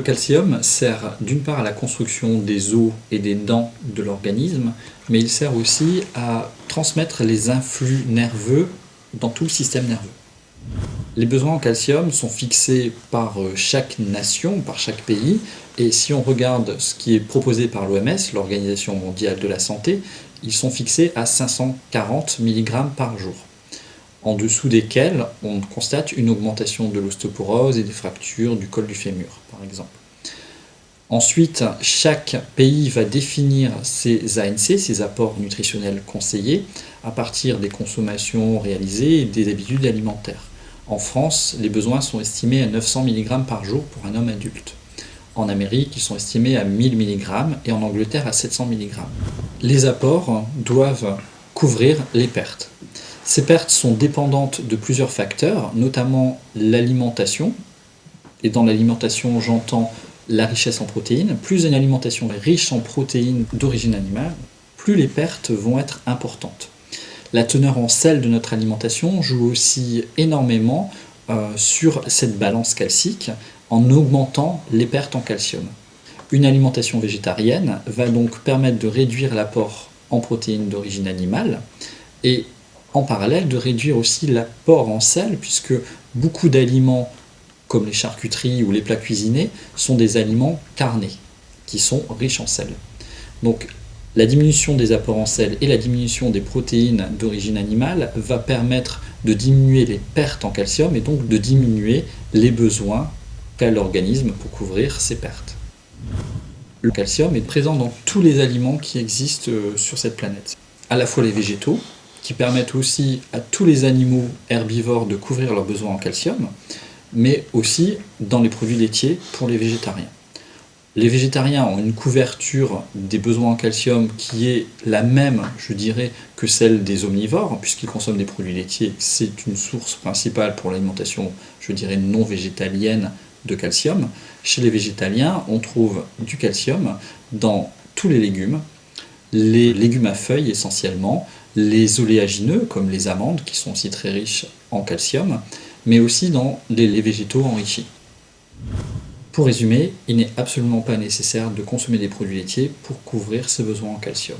calcium sert d'une part à la construction des os et des dents de l'organisme, mais il sert aussi à transmettre les influx nerveux dans tout le système nerveux. Les besoins en calcium sont fixés par chaque nation, par chaque pays, et si on regarde ce qui est proposé par l'OMS, l'Organisation mondiale de la santé, ils sont fixés à 540 mg par jour, en dessous desquels on constate une augmentation de l'ostéoporose et des fractures du col du fémur, par exemple. Ensuite, chaque pays va définir ses ANC, ses apports nutritionnels conseillés, à partir des consommations réalisées et des habitudes alimentaires. En France, les besoins sont estimés à 900 mg par jour pour un homme adulte. En Amérique, ils sont estimés à 1000 mg et en Angleterre à 700 mg. Les apports doivent couvrir les pertes. Ces pertes sont dépendantes de plusieurs facteurs, notamment l'alimentation. Et dans l'alimentation, j'entends la richesse en protéines. Plus une alimentation est riche en protéines d'origine animale, plus les pertes vont être importantes. La teneur en sel de notre alimentation joue aussi énormément sur cette balance calcique en augmentant les pertes en calcium. Une alimentation végétarienne va donc permettre de réduire l'apport en protéines d'origine animale et en parallèle de réduire aussi l'apport en sel, puisque beaucoup d'aliments comme les charcuteries ou les plats cuisinés sont des aliments carnés qui sont riches en sel. Donc la diminution des apports en sel et la diminution des protéines d'origine animale va permettre de diminuer les pertes en calcium et donc de diminuer les besoins qu'a l'organisme pour couvrir ces pertes. Le calcium est présent dans tous les aliments qui existent sur cette planète. À la fois les végétaux, qui permettent aussi à tous les animaux herbivores de couvrir leurs besoins en calcium, mais aussi dans les produits laitiers pour les végétariens. Les végétariens ont une couverture des besoins en calcium qui est la même, je dirais, que celle des omnivores, puisqu'ils consomment des produits laitiers. C'est une source principale pour l'alimentation, je dirais, non végétalienne de calcium. Chez les végétaliens, on trouve du calcium dans tous les légumes à feuilles essentiellement, les oléagineux comme les amandes qui sont aussi très riches en calcium, mais aussi dans les végétaux enrichis. Pour résumer, il n'est absolument pas nécessaire de consommer des produits laitiers pour couvrir ses besoins en calcium.